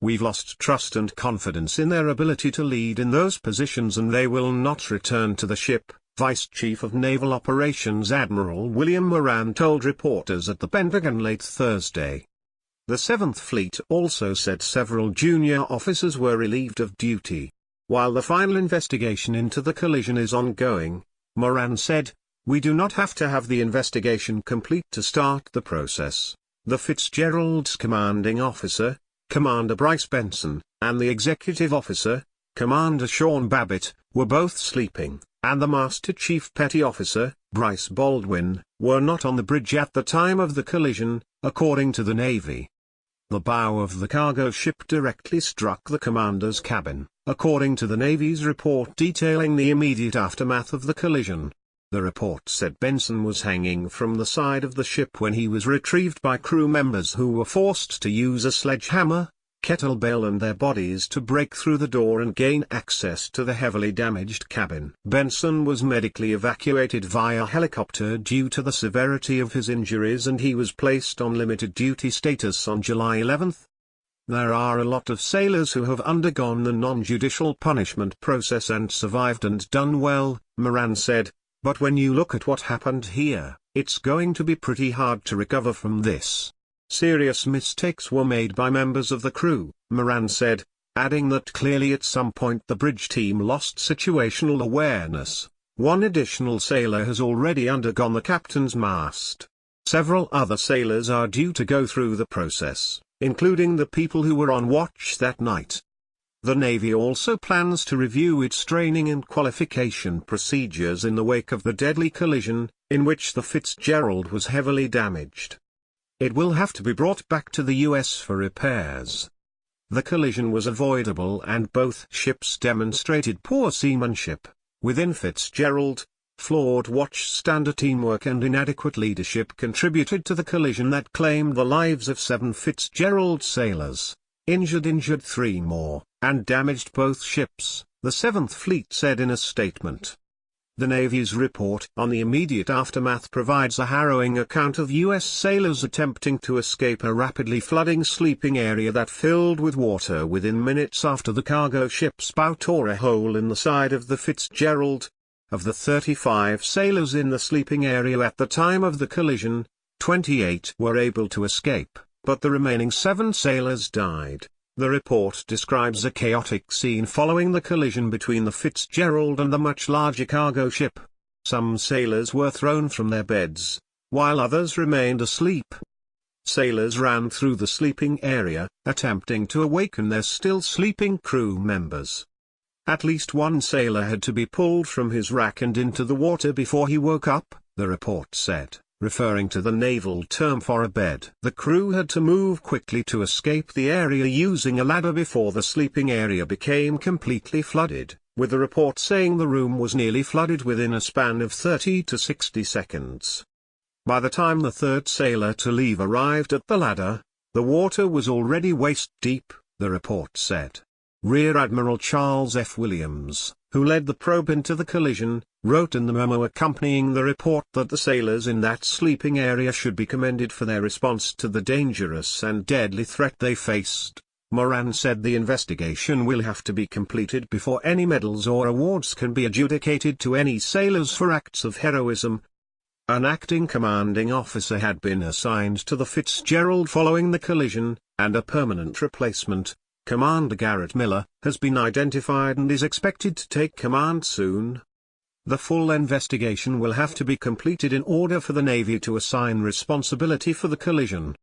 "We've lost trust and confidence in their ability to lead in those positions and they will not return to the ship," Vice Chief of Naval Operations Admiral William Moran told reporters at the Pentagon late Thursday. The 7th Fleet also said several junior officers were relieved of duty. While the final investigation into the collision is ongoing, Moran said, "We do not have to have the investigation complete to start the process." The Fitzgerald's commanding officer, Commander Bryce Benson, and the executive officer, Commander Sean Babbitt, were both sleeping, and the Master Chief Petty Officer, Bryce Baldwin, were not on the bridge at the time of the collision, according to the Navy. The bow of the cargo ship directly struck the commander's cabin, according to the Navy's report detailing the immediate aftermath of the collision. The report said Benson was hanging from the side of the ship when he was retrieved by crew members who were forced to use a sledgehammer, kettlebell and their bodies to break through the door and gain access to the heavily damaged cabin. Benson was medically evacuated via helicopter due to the severity of his injuries and he was placed on limited duty status on July 11. "There are a lot of sailors who have undergone the non-judicial punishment process and survived and done well," Moran said, "but when you look at what happened here, it's going to be pretty hard to recover from this. Serious mistakes were made by members of the crew," Moran said, adding that clearly at some point the bridge team lost situational awareness. One additional sailor has already undergone the captain's mast. Several other sailors are due to go through the process, including the people who were on watch that night. The Navy also plans to review its training and qualification procedures in the wake of the deadly collision, in which the Fitzgerald was heavily damaged. It will have to be brought back to the U.S. for repairs. The collision was avoidable and both ships demonstrated poor seamanship. Within Fitzgerald, flawed watchstander teamwork and inadequate leadership contributed to the collision that claimed the lives of 7 Fitzgerald sailors, injured 3 more, and damaged both ships, the 7th Fleet said in a statement. The Navy's report on the immediate aftermath provides a harrowing account of U.S. sailors attempting to escape a rapidly flooding sleeping area that filled with water within minutes after the cargo ship's bow tore a hole in the side of the Fitzgerald. Of the 35 sailors in the sleeping area at the time of the collision, 28 were able to escape, but the remaining 7 sailors died. The report describes a chaotic scene following the collision between the Fitzgerald and the much larger cargo ship. Some sailors were thrown from their beds, while others remained asleep. Sailors ran through the sleeping area, attempting to awaken their still sleeping crew members. At least one sailor had to be pulled from his rack and into the water before he woke up, the report said, referring to the naval term for a bed. The crew had to move quickly to escape the area using a ladder before the sleeping area became completely flooded, with the report saying the room was nearly flooded within a span of 30 to 60 seconds. By the time the 3rd sailor to leave arrived at the ladder, the water was already waist-deep, the report said. Rear Admiral Charles F. Williams, who led the probe into the collision, wrote in the memo accompanying the report that the sailors in that sleeping area should be commended for their response to the dangerous and deadly threat they faced. Moran said the investigation will have to be completed before any medals or awards can be adjudicated to any sailors for acts of heroism. An acting commanding officer had been assigned to the Fitzgerald following the collision, and a permanent replacement, Commander Garrett Miller, has been identified and is expected to take command soon. The full investigation will have to be completed in order for the Navy to assign responsibility for the collision.